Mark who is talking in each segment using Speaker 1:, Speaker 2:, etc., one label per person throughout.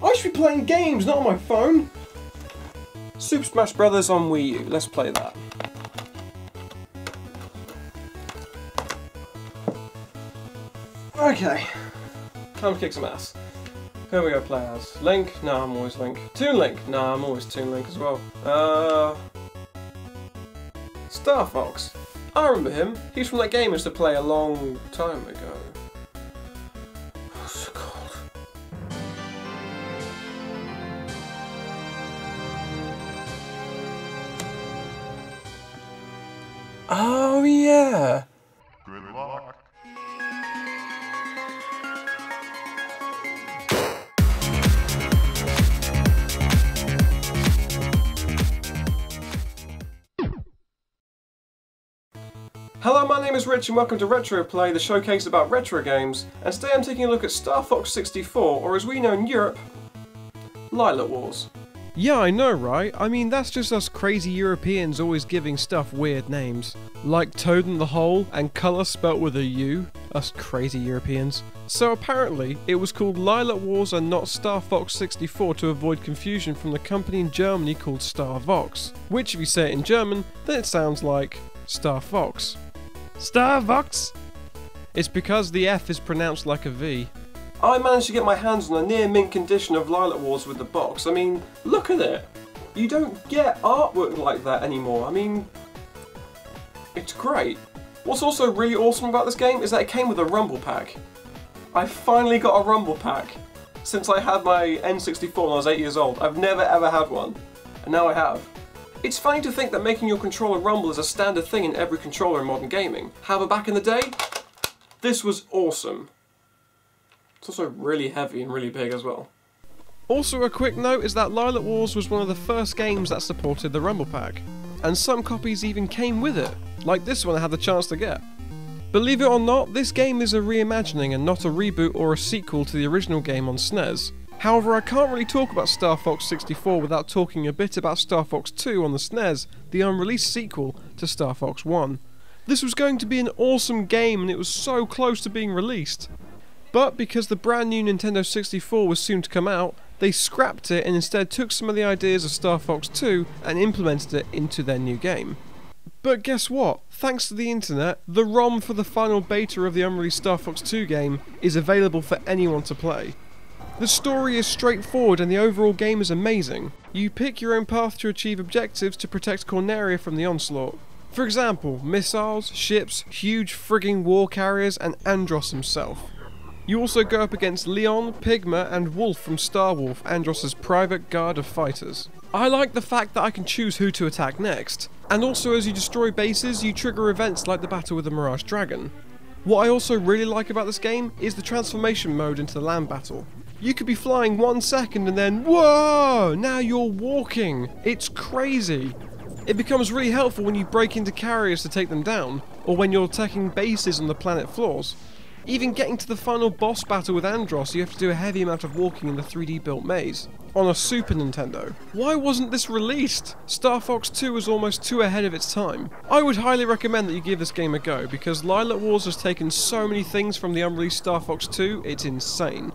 Speaker 1: I should be playing games, not on my phone! Super Smash Bros. On Wii U, let's play that. Okay, time to kick some ass. Here we go, play as Link. No, I'm always Link. Toon Link. No, I'm always Toon Link as well. Star Fox. I remember him. He's from that game I used to play a long time ago. Oh, so cold. Oh yeah.
Speaker 2: Good luck.
Speaker 1: Hello, my name is Rich and welcome to RETROplay, the showcase about retro games, and today I'm taking a look at Star Fox 64, or as we know in Europe, Lylat Wars.
Speaker 3: Yeah, I know, right? I mean, that's just us crazy Europeans always giving stuff weird names. Like Toad in the Hole and colour spelt with a U. Us crazy Europeans. So apparently, it was called Lylat Wars and not Star Fox 64 to avoid confusion from the company in Germany called Star Fox. Which, if you say it in German, then it sounds like Star Fox. Star Fox? It's because the F is pronounced like a V.
Speaker 1: I managed to get my hands on a near mint condition of Lylat Wars with the box. I mean, look at it! You don't get artwork like that anymore. I mean, it's great. What's also really awesome about this game is that it came with a rumble pack. I finally got a rumble pack. Since I had my N64 when I was 8 years old. I've never ever had one. And now I have. It's funny to think that making your controller rumble is a standard thing in every controller in modern gaming. However, back in the day, this was awesome. It's also really heavy and really big as well.
Speaker 3: Also, a quick note is that Lylat Wars was one of the first games that supported the Rumble Pack, and some copies even came with it, like this one I had the chance to get. Believe it or not, this game is a reimagining and not a reboot or a sequel to the original game on SNES. However, I can't really talk about Star Fox 64 without talking a bit about Star Fox 2 on the SNES, the unreleased sequel to Star Fox 1. This was going to be an awesome game and it was so close to being released. But because the brand new Nintendo 64 was soon to come out, they scrapped it and instead took some of the ideas of Star Fox 2 and implemented it into their new game. But guess what? Thanks to the internet, the ROM for the final beta of the unreleased Star Fox 2 game is available for anyone to play. The story is straightforward and the overall game is amazing. You pick your own path to achieve objectives to protect Corneria from the onslaught. For example, missiles, ships, huge frigging war carriers and Andros himself. You also go up against Leon, Pigma and Wolf from Star Wolf, Andros' private guard of fighters. I like the fact that I can choose who to attack next, and also as you destroy bases you trigger events like the battle with the Mirage Dragon. What I also really like about this game is the transformation mode into the land battle. You could be flying 1 second and then, whoa, now you're walking. It's crazy. It becomes really helpful when you break into carriers to take them down, or when you're attacking bases on the planet floors. Even getting to the final boss battle with Andros, you have to do a heavy amount of walking in the 3D built maze. On a Super Nintendo. Why wasn't this released? Star Fox 2 was almost too ahead of its time. I would highly recommend that you give this game a go, because Lylat Wars has taken so many things from the unreleased Star Fox 2, it's insane.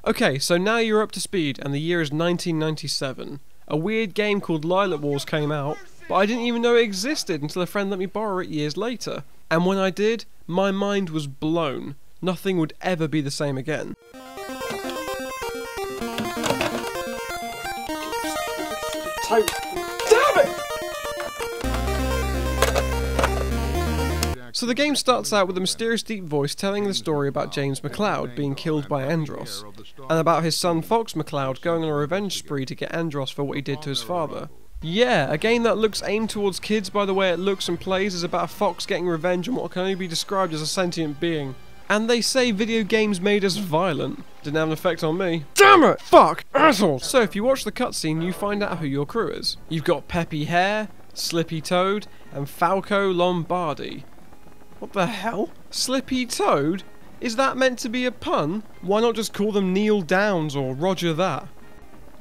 Speaker 3: Okay, so now you're up to speed, and the year is 1997. A weird game called Lylat Wars came out, but I didn't even know it existed until a friend let me borrow it years later. And when I did, my mind was blown. Nothing would ever be the same again.
Speaker 1: Damn it!
Speaker 3: So the game starts out with a mysterious deep voice telling the story about James McCloud being killed by Andros, and about his son Fox McCloud going on a revenge spree to get Andros for what he did to his father. Yeah, a game that looks aimed towards kids by the way it looks and plays is about a fox getting revenge on what can only be described as a sentient being. And they say video games made us violent. Didn't have an effect on me. Damn it! Fuck! Asshole! So if you watch the cutscene, you find out who your crew is. You've got Peppy Hare, Slippy Toad, and Falco Lombardi. What the hell? Slippy Toad? Is that meant to be a pun? Why not just call them Neil Downs or Roger that?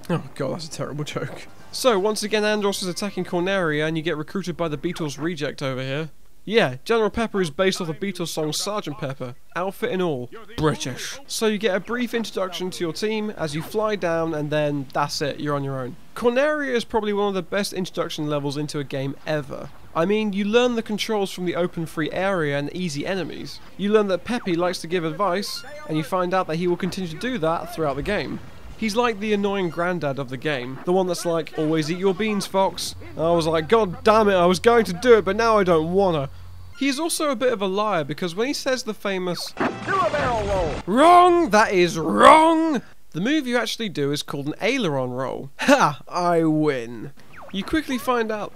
Speaker 3: Oh god, that's a terrible joke. So, once again Andros is attacking Corneria and you get recruited by the Beatles reject over here. Yeah, General Pepper is based off the Beatles song Sgt. Pepper, outfit and all, British. So you get a brief introduction to your team as you fly down and then that's it, you're on your own. Corneria is probably one of the best introduction levels into a game ever. I mean, you learn the controls from the open free area and easy enemies. You learn that Peppy likes to give advice, and you find out that he will continue to do that throughout the game. He's like the annoying granddad of the game, the one that's like, always eat your beans, Fox. And I was like, god damn it, I was going to do it, but now I don't wanna. He's also a bit of a liar because when he says the famous, "Do a barrel roll," wrong, that is wrong. The move you actually do is called an aileron roll. Ha! I win. You quickly find out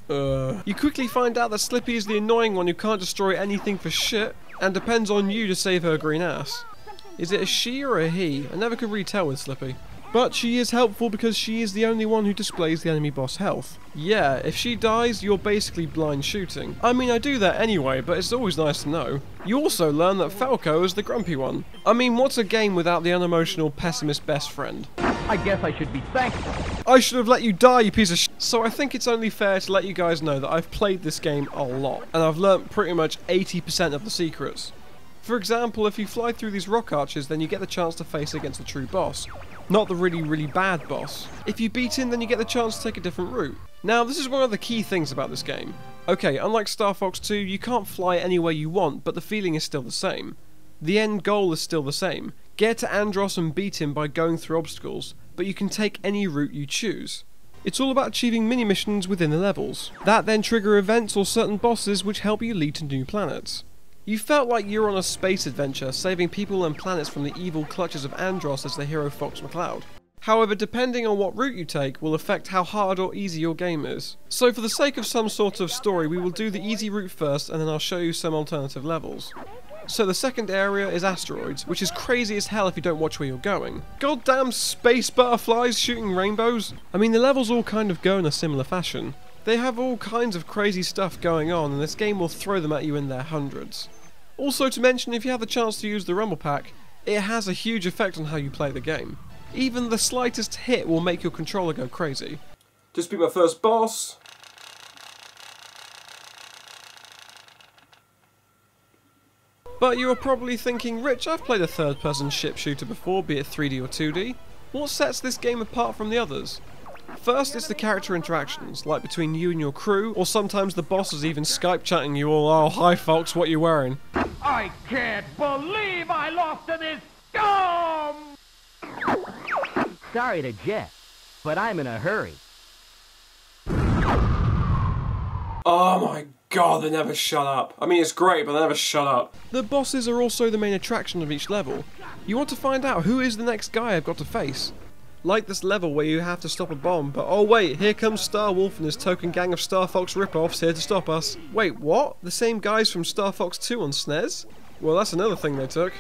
Speaker 3: that Slippy is the annoying one who can't destroy anything for shit, and depends on you to save her green ass. Is it a she or a he? I never could really tell with Slippy. But she is helpful because she is the only one who displays the enemy boss health. Yeah, if she dies, you're basically blind shooting. I mean, I do that anyway, but it's always nice to know. You also learn that Falco is the grumpy one. I mean, what's a game without the unemotional pessimist best friend?
Speaker 2: I guess I should be thankful.
Speaker 3: I should have let you die, you piece of sh**. So I think it's only fair to let you guys know that I've played this game a lot, and I've learnt pretty much 80% of the secrets. For example, if you fly through these rock arches, then you get the chance to face against the true boss. Not the really bad boss. If you beat him, then you get the chance to take a different route. Now, this is one of the key things about this game. Okay, unlike Star Fox 2, you can't fly anywhere you want, but the feeling is still the same. The end goal is still the same. Get to Andros and beat him by going through obstacles, but you can take any route you choose. It's all about achieving mini-missions within the levels. That then trigger events or certain bosses which help you lead to new planets. You felt like you were on a space adventure, saving people and planets from the evil clutches of Andros as the hero Fox McCloud. However, depending on what route you take will affect how hard or easy your game is. So for the sake of some sort of story, we will do the easy route first and then I'll show you some alternative levels. So the second area is asteroids, which is crazy as hell if you don't watch where you're going. Goddamn space butterflies shooting rainbows! I mean, the levels all kind of go in a similar fashion. They have all kinds of crazy stuff going on, and this game will throw them at you in their hundreds. Also to mention, if you have the chance to use the Rumble Pack, it has a huge effect on how you play the game. Even the slightest hit will make your controller go crazy.
Speaker 1: Just beat my first boss.
Speaker 3: But you are probably thinking, Rich, I've played a third-person ship shooter before, be it 3D or 2D. What sets this game apart from the others? First, it's the character interactions, like between you and your crew, or sometimes the boss is even Skype chatting you all, "Oh, hi Fox, what you wearing?"
Speaker 2: I can't believe I lost to this scum! Sorry to jest, but I'm in a hurry.
Speaker 1: Oh my god, they never shut up. I mean, it's great, but they never shut up.
Speaker 3: The bosses are also the main attraction of each level. You want to find out who is the next guy I've got to face. Like this level where you have to stop a bomb, but oh wait, here comes Star Wolf and his token gang of Star Fox rip-offs here to stop us. Wait, what? The same guys from Star Fox 2 on SNES? Well, that's another thing they took.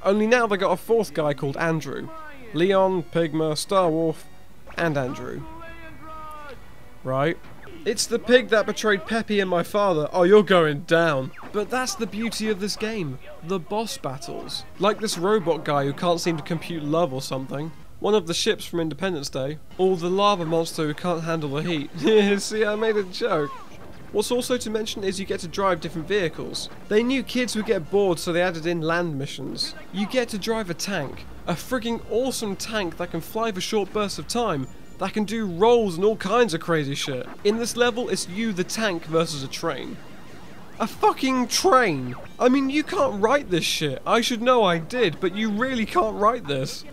Speaker 3: Only now they got a fourth guy called Andrew. Leon, Pigma, Star Wolf, and Andrew. Right? It's the pig that betrayed Peppy and my father. Oh, you're going down. But that's the beauty of this game. The boss battles. Like this robot guy who can't seem to compute love or something. One of the ships from Independence Day. Or the lava monster who can't handle the heat. See, I made a joke. What's also to mention is you get to drive different vehicles. They knew kids would get bored, so they added in land missions. You get to drive a tank. A frigging awesome tank that can fly for short bursts of time. That can do rolls and all kinds of crazy shit. In this level, it's you, the tank, versus a train. A fucking train! I mean, you can't write this shit. I should know I did, but you really can't write this.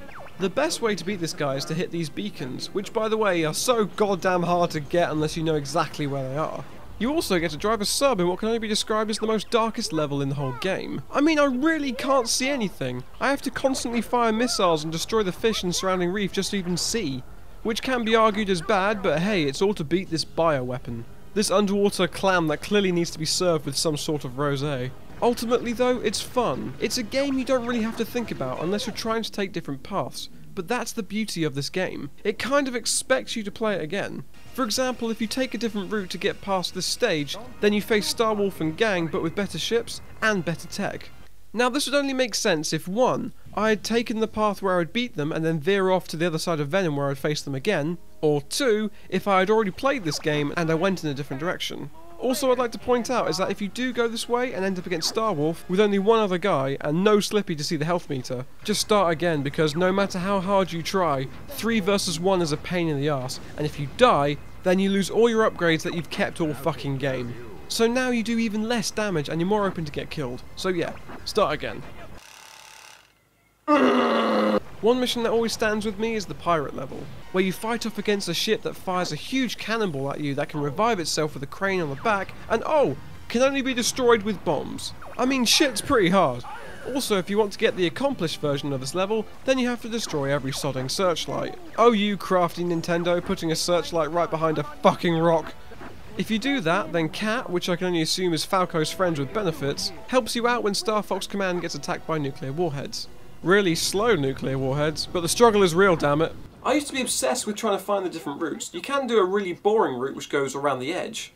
Speaker 3: The best way to beat this guy is to hit these beacons, which by the way are so goddamn hard to get unless you know exactly where they are. You also get to drive a sub in what can only be described as the most darkest level in the whole game. I mean, I really can't see anything. I have to constantly fire missiles and destroy the fish and surrounding reef just to even see. Which can be argued as bad, but hey, it's all to beat this bioweapon. This underwater clam that clearly needs to be served with some sort of rosé. Ultimately though, it's fun. It's a game you don't really have to think about unless you're trying to take different paths. But that's the beauty of this game. It kind of expects you to play it again. For example, if you take a different route to get past this stage, then you face Star Wolf and gang but with better ships and better tech. Now this would only make sense if 1. I had taken the path where I would beat them and then veer off to the other side of Venom where I'd face them again, or 2. If I had already played this game and I went in a different direction. Also, I'd like to point out is that if you do go this way and end up against Starwolf with only one other guy and no Slippy to see the health meter, just start again, because no matter how hard you try, 3 versus 1 is a pain in the arse, and if you die, then you lose all your upgrades that you've kept all fucking game. So now you do even less damage and you're more open to get killed. So yeah, start again. One mission that always stands with me is the pirate level, where you fight off against a ship that fires a huge cannonball at you that can revive itself with a crane on the back, and can only be destroyed with bombs. I mean, shit's pretty hard. Also, if you want to get the accomplished version of this level, then you have to destroy every sodding searchlight. Oh, you crafty Nintendo, putting a searchlight right behind a fucking rock. If you do that, then Cat, which I can only assume is Falco's friends with benefits, helps you out when Star Fox Command gets attacked by nuclear warheads. Really slow nuclear warheads, but the struggle is real, damn it.
Speaker 1: I used to be obsessed with trying to find the different routes. You can do a really boring route which goes around the edge,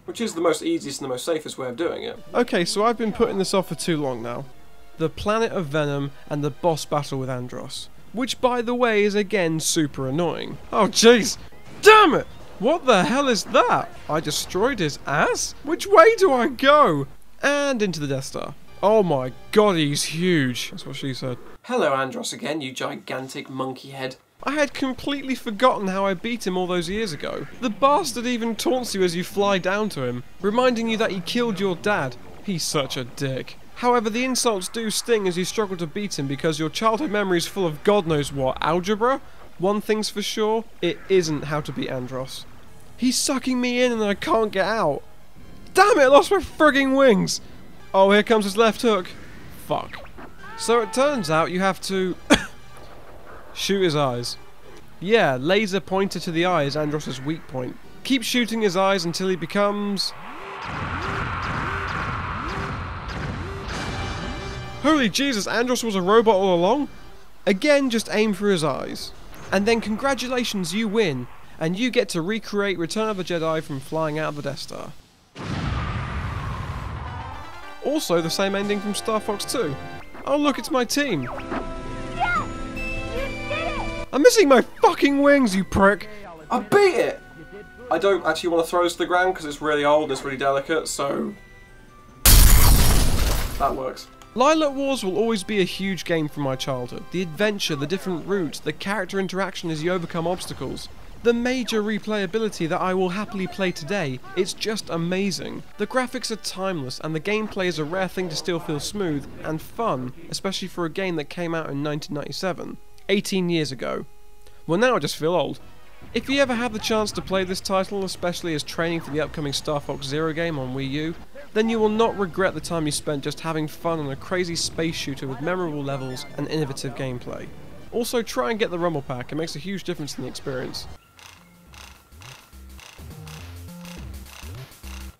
Speaker 1: which is the most easiest and the most safest way of doing it.
Speaker 3: Okay, so I've been putting this off for too long now. The Planet of Venom and the boss battle with Andross, which by the way is again super annoying. Oh jeez, damn it! What the hell is that? I destroyed his ass? Which way do I go? And into the Death Star. Oh my god, he's huge. That's what she said.
Speaker 1: Hello Andross again, you gigantic monkey head.
Speaker 3: I had completely forgotten how I beat him all those years ago. The bastard even taunts you as you fly down to him, reminding you that he killed your dad. He's such a dick. However, the insults do sting as you struggle to beat him because your childhood memory is full of God knows what, algebra? One thing's for sure, it isn't how to beat Andross. He's sucking me in and I can't get out. Damn it, I lost my frigging wings! Oh, here comes his left hook. Fuck. So it turns out you have to shoot his eyes. Yeah, laser pointer to the eye is Andross's weak point. Keep shooting his eyes until he becomes... Holy Jesus, Andross was a robot all along? Again, just aim for his eyes. And then congratulations, you win. And you get to recreate Return of the Jedi from flying out of the Death Star. Also the same ending from Star Fox 2. Oh look, it's my team.
Speaker 4: Yes! You did it!
Speaker 3: I'm missing my fucking wings, you prick!
Speaker 1: I beat it! I don't actually want to throw this to the ground because it's really old and it's really delicate, so... that works.
Speaker 3: Lylat Wars will always be a huge game from my childhood. The adventure, the different routes, the character interaction as you overcome obstacles. The major replayability that I will happily play today, it's just amazing. The graphics are timeless and the gameplay is a rare thing to still feel smooth and fun, especially for a game that came out in 1997, 18 years ago. Well, now I just feel old. If you ever have the chance to play this title, especially as training for the upcoming Star Fox Zero game on Wii U, then you will not regret the time you spent just having fun on a crazy space shooter with memorable levels and innovative gameplay. Also, try and get the Rumble Pack, it makes a huge difference in the experience.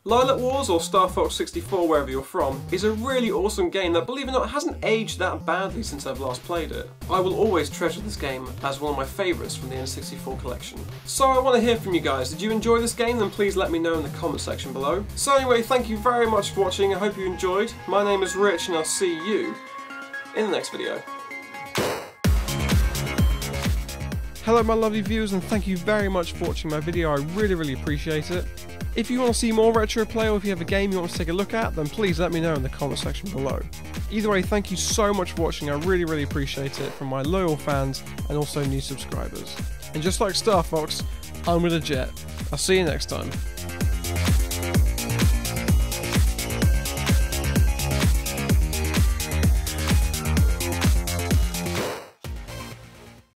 Speaker 1: Lylat Wars, or Star Fox 64 wherever you're from, is a really awesome game that, believe it or not, hasn't aged that badly since I've last played it. I will always treasure this game as one of my favourites from the N64 collection. So I want to hear from you guys. Did you enjoy this game? Then please let me know in the comment section below. So anyway, thank you very much for watching. I hope you enjoyed. My name is Rich and I'll see you in the next video.
Speaker 3: Hello my lovely viewers, and thank you very much for watching my video. I really appreciate it. If you want to see more RetroPlay, or if you have a game you want to take a look at, then please let me know in the comment section below. Either way, thank you so much for watching. I really appreciate it from my loyal fans and also new subscribers. And just like Star Fox, I'm with a jet. I'll see you next time.